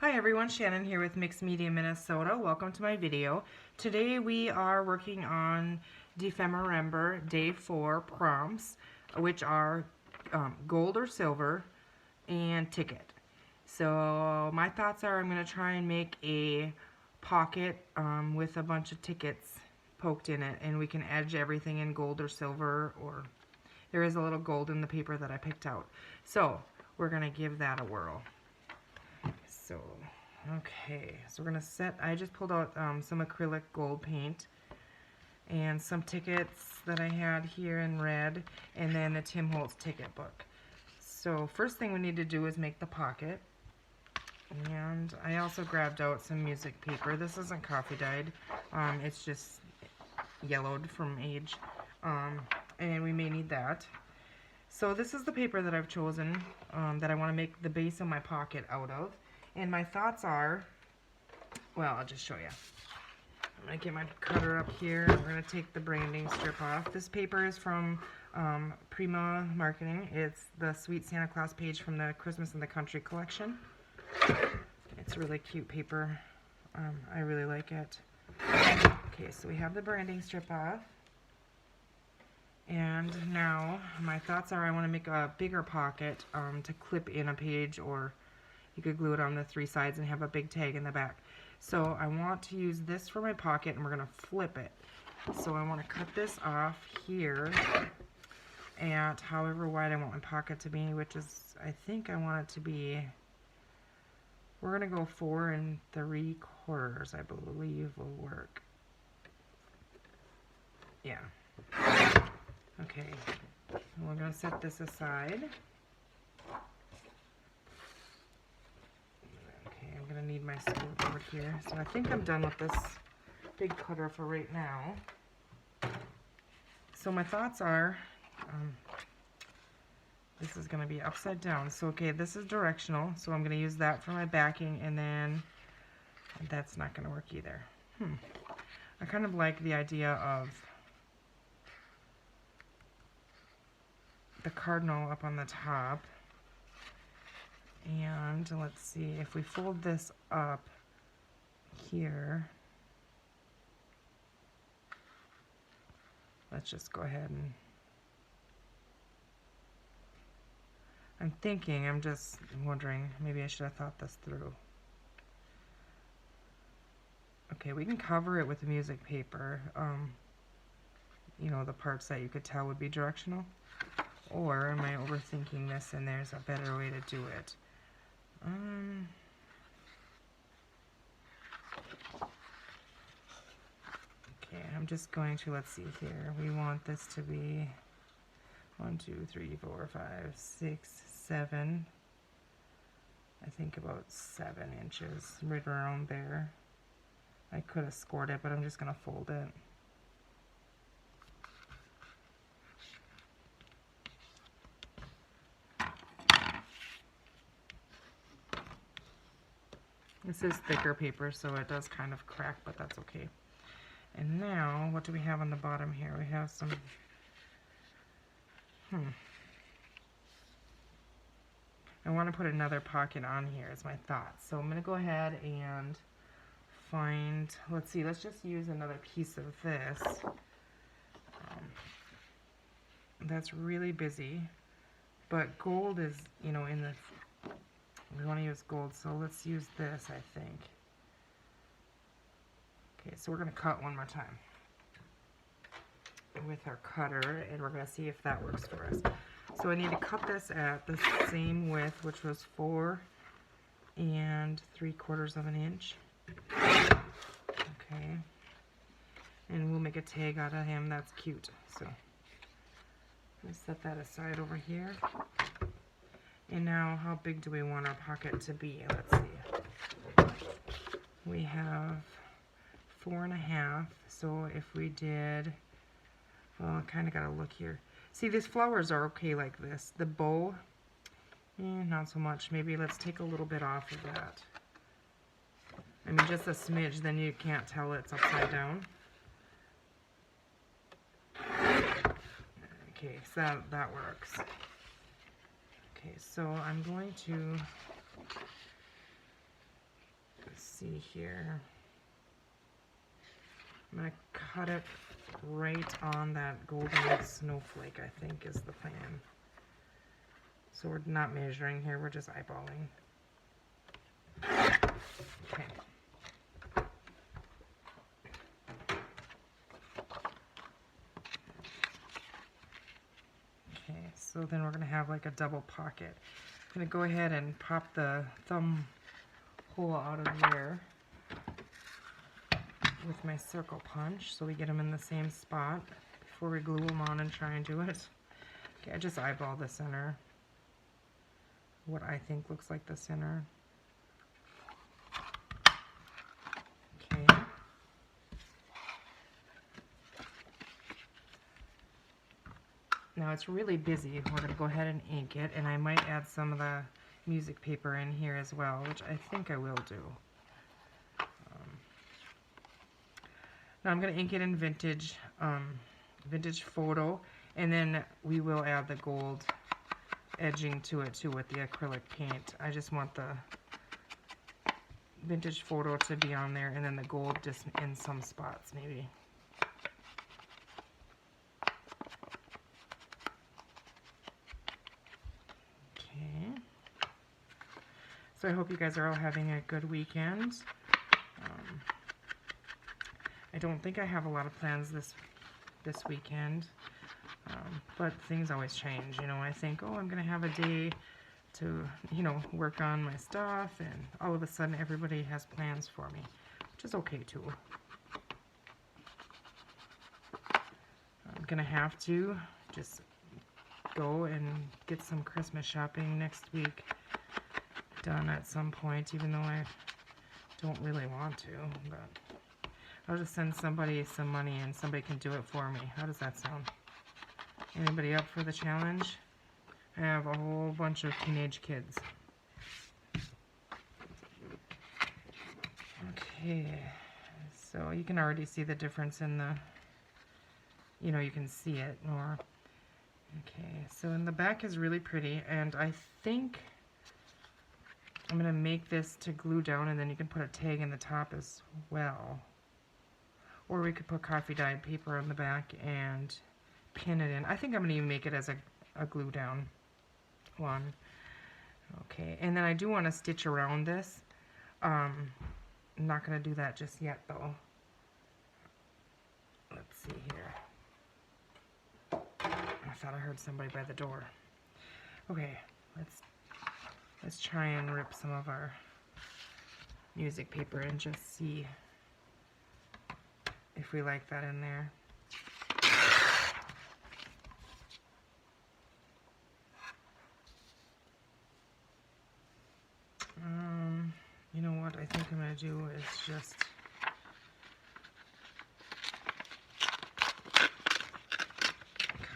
Hi everyone, Shannon here with Mixed Media Minnesota. Welcome to my video. Today we are working on December Day 4 prompts, which are gold or silver and ticket. So my thoughts are I'm going to try and make a pocket with a bunch of tickets poked in it, and we can edge everything in gold or silver, or there is a little gold in the paper that I picked out. So we're going to give that a whirl. So, okay, so we're going to set, I just pulled out some acrylic gold paint and some tickets that I had here in red, and then the Tim Holtz ticket book. So first thing we need to do is make the pocket, and I also grabbed out some music paper. This isn't coffee dyed, it's just yellowed from age, and we may need that. So this is the paper that I've chosen that I want to make the base of my pocket out of. And my thoughts are, well, I'll just show you. I'm going to get my cutter up here. We're going to take the branding strip off. This paper is from Prima Marketing. It's the Sweet Santa Claus page from the Christmas in the Country collection. It's really cute paper. I really like it. Okay, so we have the branding strip off. And now my thoughts are I want to make a bigger pocket to clip in a page, or you could glue it on the three sides and have a big tag in the back. So I want to use this for my pocket, and we're going to flip it. So I want to cut this off here at however wide I want my pocket to be, which is, I think I want it to be, we're going to go 4 3/4, I believe will work. Yeah. Okay, we're going to set this aside. Okay, I'm going to need my scoop over here. So I think I'm done with this big cutter for right now. So my thoughts are, this is going to be upside down. So okay, this is directional, so I'm going to use that for my backing, and then that's not going to work either. I kind of like the idea of the cardinal up on the top. And let's see, if we fold this up here, let's just go ahead and, I'm just wondering, maybe I should have thought this through. Okay, we can cover it with music paper, you know, the parts that you could tell would be directional. Or am I overthinking this and there's a better way to do it? Okay, I'm just going to, let's see here. We want this to be 1, 2, 3, 4, 5, 6, 7. I think about 7 inches, right around there. I could have scored it, but I'm just going to fold it. This is thicker paper, so it does kind of crack, but that's okay. And now, what do we have on the bottom here? We have some, I want to put another pocket on here is my thought. So I'm going to go ahead and find, let's see, let's just use another piece of this. That's really busy, but gold is, you know, in the, we want to use gold, so let's use this, I think. Okay, so we're going to cut one more time with our cutter, and we're going to see if that works for us. So I need to cut this at the same width, which was 4 3/4 inches. Okay, and we'll make a tag out of him. That's cute. So let's set that aside over here. And now, how big do we want our pocket to be? Let's see. We have 4 1/2. So if we did, well, I kind of got to look here. See, these flowers are okay like this. The bow, not so much. Maybe let's take a little bit off of that. I mean, just a smidge, then you can't tell it's upside down. Okay, so that works. Okay, so I'm going to see here. I'm going to cut it right on that golden snowflake, I think is the plan. So we're not measuring here, we're just eyeballing. Okay. Okay, so then we're going to have like a double pocket. I'm going to go ahead and pop the thumb hole out of there with my circle punch so we get them in the same spot before we glue them on and try and do it. Okay, I just eyeball the center, what I think looks like the center. Okay. Now it's really busy. We're going to go ahead and ink it, and I might add some of the music paper in here as well, which I think I will do. Now I'm going to ink it in vintage photo, and then we will add the gold edging to it too with the acrylic paint. I just want the vintage photo to be on there, and then the gold just in some spots maybe. Okay. So I hope you guys are all having a good weekend. I don't think I have a lot of plans this weekend, but things always change. You know, I think, oh, I'm going to have a day to, you know, work on my stuff, and all of a sudden everybody has plans for me, which is okay too. I'm going to have to just go and get some Christmas shopping next week done at some point, even though I don't really want to, but I'll just send somebody some money and somebody can do it for me. How does that sound? Anybody up for the challenge? I have a whole bunch of teenage kids. Okay, so you can already see the difference in the, you know, you can see it more. Okay, so in the back is really pretty, and I think I'm going to make this to glue down, and then you can put a tag in the top as well. Or we could put coffee dyed paper on the back and pin it in. I think I'm going to even make it as a glue down one. Okay, and then I do want to stitch around this. I'm not going to do that just yet though. Let's see here. I thought I heard somebody by the door. Okay, let's try and rip some of our music paper and just see if we like that in there. You know what I think I'm going to do is just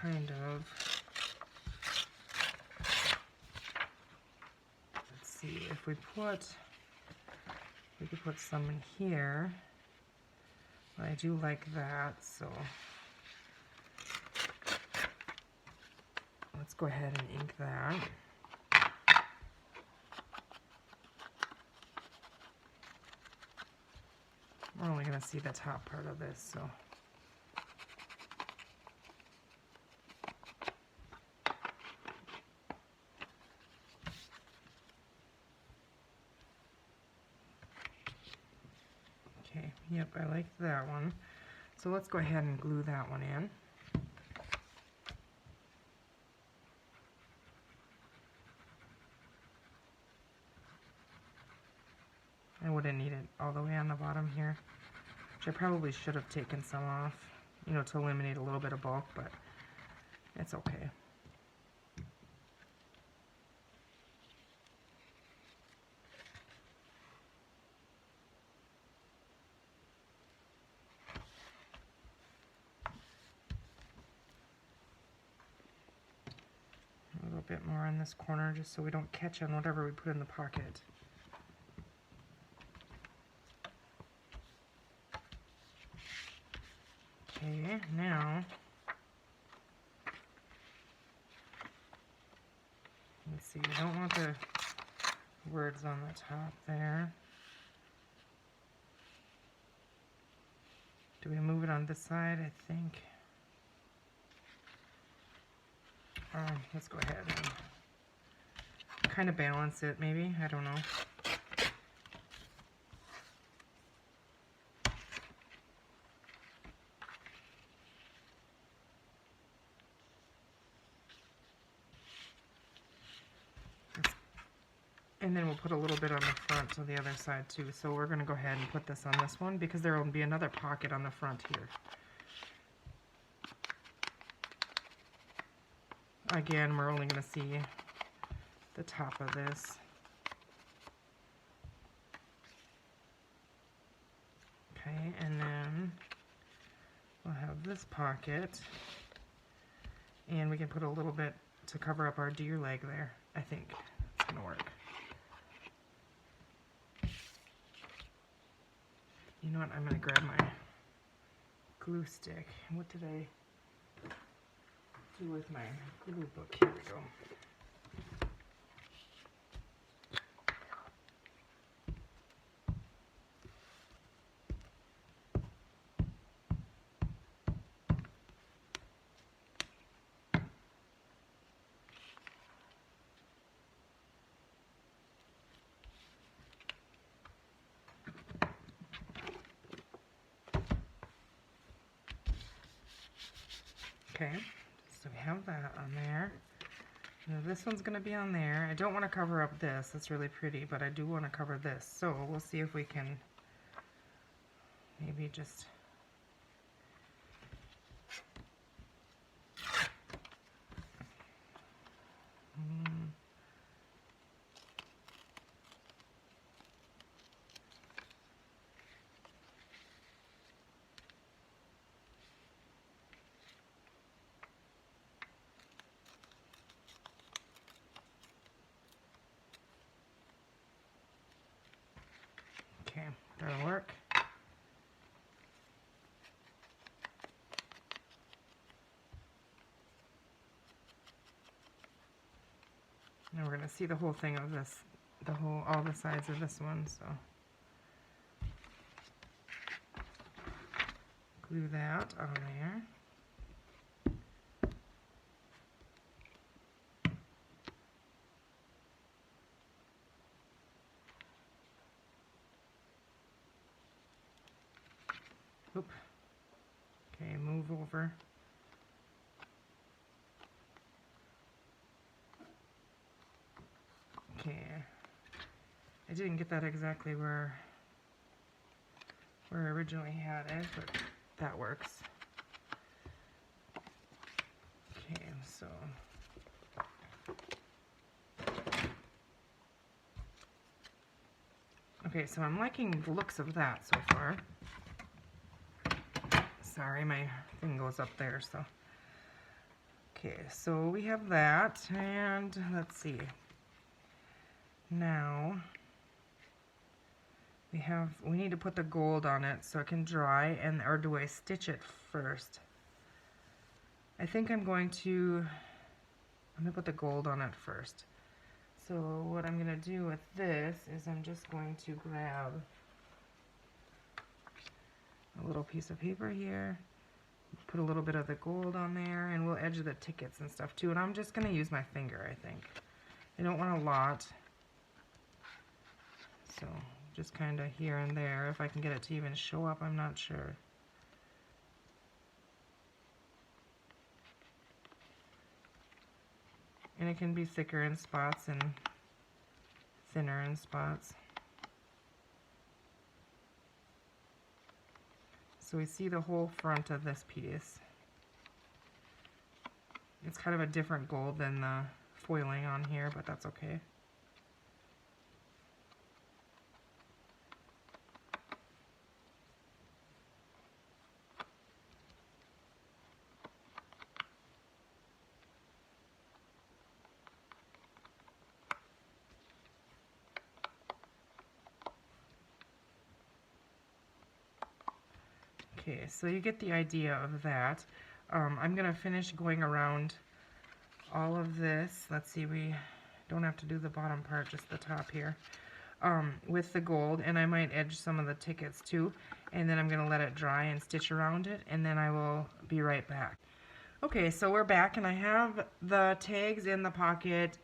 kind of, let's see, if we could put some in here. I do like that, so let's go ahead and ink that. We're only going to see the top part of this, so. Okay, yep, I like that one. So let's go ahead and glue that one in. I wouldn't need it all the way on the bottom here, which I probably should have taken some off, you know, to eliminate a little bit of bulk, but it's okay. A little bit more on this corner just so we don't catch on whatever we put in the pocket. Okay, now let's see, we don't want the words on the top there. Do we move it on this side? I think. Let's go ahead and kind of balance it, maybe. I don't know. And then we'll put a little bit on the front of the other side too. So we're going to go ahead and put this on this one because there will be another pocket on the front here. Again, we're only going to see the top of this. Okay, and then we'll have this pocket. And we can put a little bit to cover up our deer leg there. I think it's going to work. You know what, I'm going to grab my glue stick. What did I do with my glue book? Here we go. Okay, so we have that on there. Now this one's going to be on there. I don't want to cover up this. That's really pretty, but I do want to cover this. So we'll see if we can maybe just... Okay, that'll work. Now we're going to see the whole thing of this, all the sides of this one, so glue that on there. Oop. Okay, move over. Okay. I didn't get that exactly where I originally had it, but that works. Okay, so okay, so I'm liking the looks of that so far. Sorry, my thing goes up there, so. Okay, so we have that, and let's see. Now, we need to put the gold on it so it can dry, or do I stitch it first? I think I'm going to put the gold on it first. So what I'm going to do with this is I'm just going to grab a little piece of paper here, put a little bit of the gold on there, and we'll edge the tickets and stuff too. And I'm just going to use my finger, I think. I don't want a lot. So just kind of here and there. If I can get it to even show up, I'm not sure. And it can be thicker in spots and thinner in spots. So we see the whole front of this piece. It's kind of a different gold than the foiling on here, but that's okay. Okay, so you get the idea of that. I'm going to finish going around all of this. Let's see, we don't have to do the bottom part, just the top here. with the gold, and I might edge some of the tickets too, and then I'm going to let it dry and stitch around it, and then I will be right back. Okay, so we're back, and I have the tags in the pocket.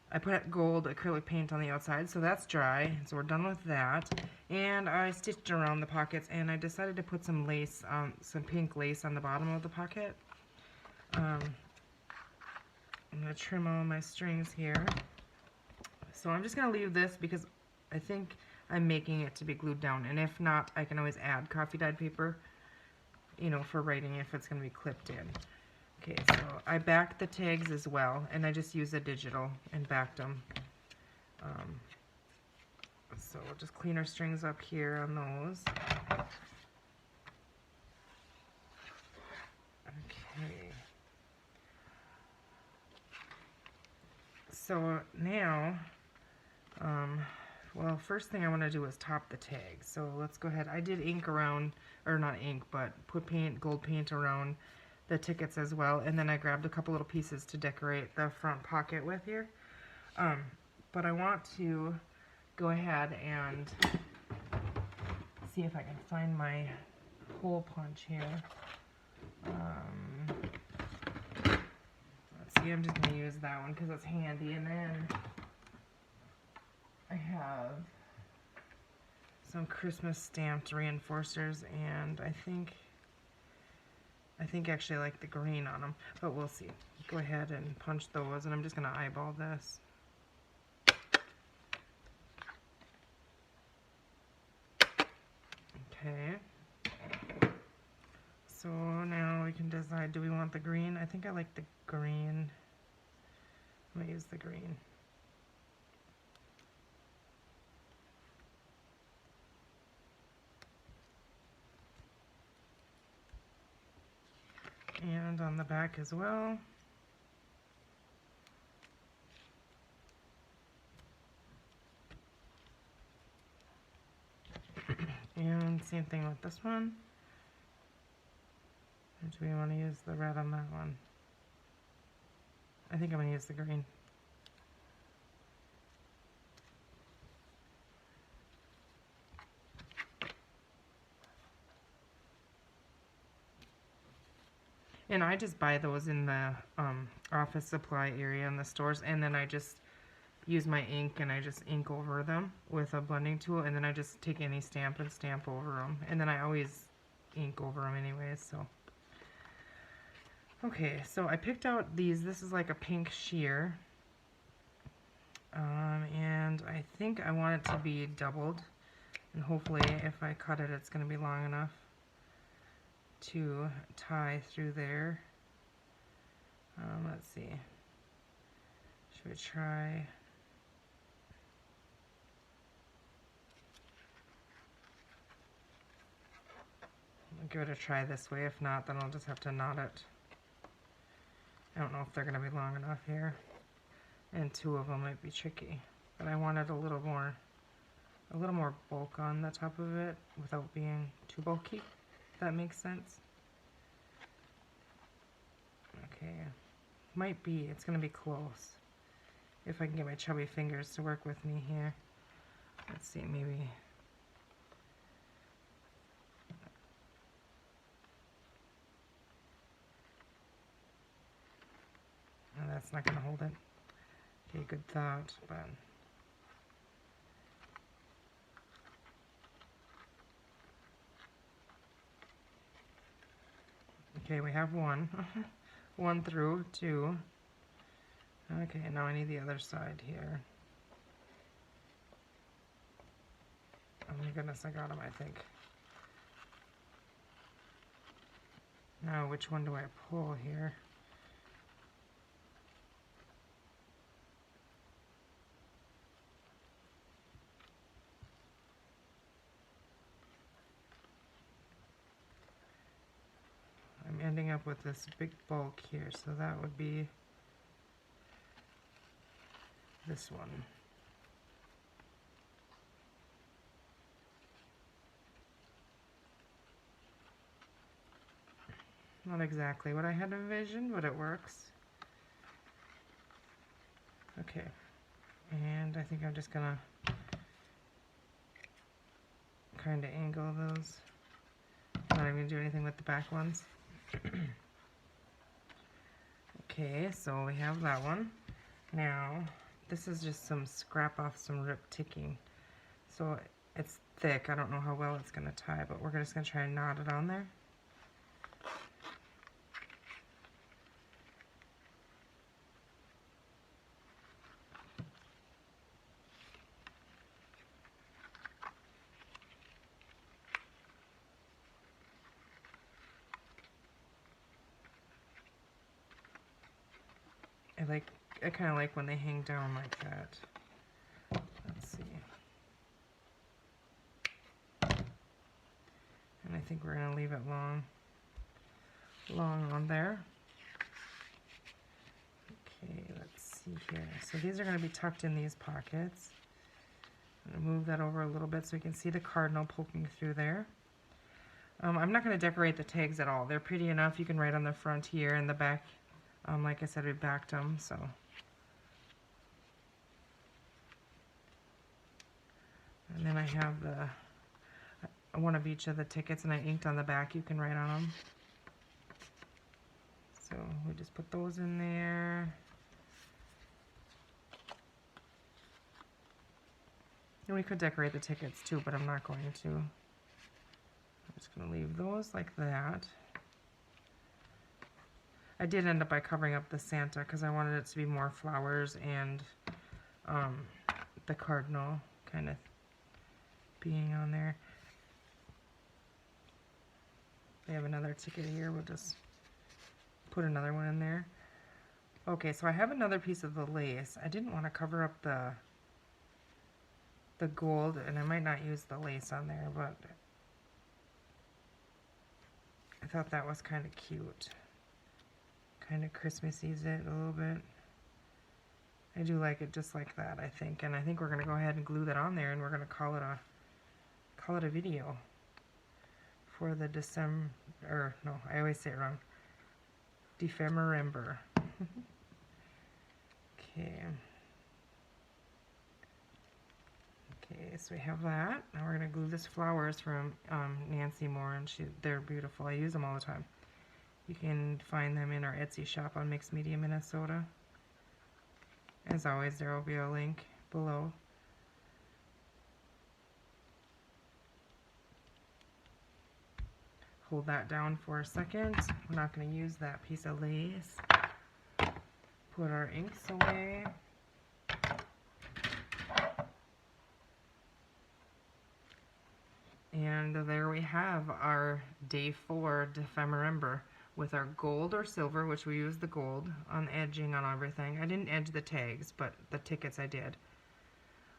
I put gold acrylic paint on the outside, so that's dry, so we're done with that. And I stitched around the pockets, and I decided to put some lace, some pink lace on the bottom of the pocket. I'm going to trim all my strings here. So I'm just going to leave this because I think I'm making it to be glued down, and if not, I can always add coffee dyed paper, you know, for writing if it's going to be clipped in. Okay, so I backed the tags as well, and I just used a digital and backed them. So we'll just clean our strings up here on those. Okay. So now, well, first thing I want to do is top the tag. So let's go ahead. I did ink around, or not ink, but put paint, gold paint around the tickets as well, and then I grabbed a couple little pieces to decorate the front pocket with here. But I want to go ahead and see if I can find my hole punch here. Let's see, I'm just going to use that one because it's handy, and then I have some Christmas stamped reinforcers, and I think actually I like the green on them, but we'll see. Go ahead and punch those, and I'm just going to eyeball this. Okay. So now we can decide, do we want the green? I think I like the green. I'm going to use the green. And on the back as well. And same thing with this one. Or do we want to use the red on that one? I think I'm going to use the green. And I just buy those in the office supply area in the stores, and then I just use my ink and I just ink over them with a blending tool, and then I just take any stamp and stamp over them, and then I always ink over them anyways. So okay, so I picked out these. This is like a pink sheer, and I think I want it to be doubled, and hopefully if I cut it, it's going to be long enough to tie through there. Let's see. Should we try? I'll give it a try this way. If not, then I'll just have to knot it. I don't know if they're going to be long enough here. And two of them might be tricky. But I wanted a little more bulk on the top of it without being too bulky. If that makes sense. Okay. Might be. It's going to be close. If I can get my chubby fingers to work with me here. Let's see, maybe. Oh, that's not going to hold it. Okay, good thought, but. Okay, we have one. One through, two. Okay, now I need the other side here. Oh my goodness, I got them, I think. Now, which one do I pull here? I'm ending up with this big bulk here, so that would be this one. Not exactly what I had envisioned, but it works. Okay, And I think I'm just gonna kind of angle those. I'm not even gonna do anything with the back ones. Okay, so we have that one. Now, this is just some scrap off some rip ticking. So it's thick. I don't know how well it's gonna tie, but we're just gonna try and knot it on there. I kind of like when they hang down like that. Let's see. And I think we're going to leave it long on there. Okay, let's see here. So these are going to be tucked in these pockets. I'm going to move that over a little bit so you can see the cardinal poking through there. I'm not going to decorate the tags at all. They're pretty enough. You can write on the front here and the back. Like I said, we backed them, so. And then I have one of each of the tickets, and I inked on the back. You can write on them. So we just put those in there. And we could decorate the tickets too, but I'm not going to. I'm just going to leave those like that. I did end up by covering up the Santa because I wanted it to be more flowers and the cardinal kind of being on there. We have another ticket here. We'll just put another one in there. Okay, so I have another piece of the lace. I didn't want to cover up the gold, and I might not use the lace on there, but I thought that was kind of cute. Kind of Christmasy's it a little bit. I do like it just like that, I think. And I think we're going to go ahead and glue that on there, and we're going to call it a video for the December, or no, I always say it wrong. Defemmerember. Okay. Okay, so we have that. Now we're going to glue this flowers from Nancy Moore, and they're beautiful. I use them all the time. You can find them in our Etsy shop on Mixed Media, Minnesota. As always, there will be a link below. Hold that down for a second. We're not going to use that piece of lace. Put our inks away. And there we have our Day 4 Defemmerember with our gold or silver, which we use the gold on edging on everything. I didn't edge the tags, but the tickets I did.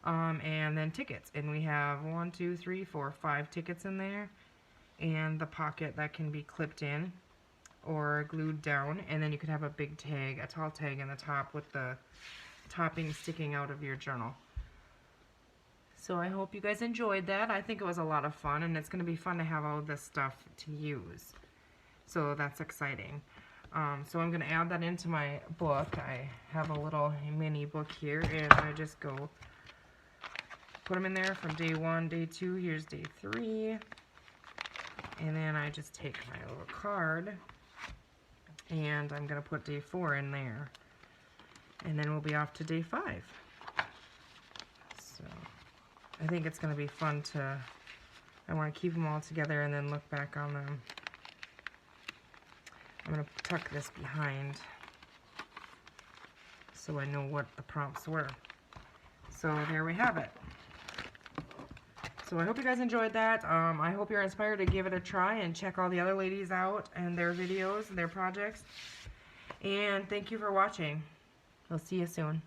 And then tickets. And we have 1, 2, 3, 4, 5 tickets in there. And the pocket that can be clipped in or glued down. And then you could have a big tag, a tall tag in the top with the topping sticking out of your journal. So I hope you guys enjoyed that. I think it was a lot of fun, and it's going to be fun to have all this stuff to use. So that's exciting. So I'm going to add that into my book. I have a little mini book here, and I just go put them in there from day 1, day 2, here's day 3. And then I just take my little card, and I'm going to put day 4 in there. And then we'll be off to day 5. So I think it's going to be fun I want to keep them all together and then look back on them. I'm going to tuck this behind so I know what the prompts were. So there we have it. So I hope you guys enjoyed that. I hope you're inspired to give it a try and check all the other ladies out and their videos and their projects. And thank you for watching. I'll see you soon.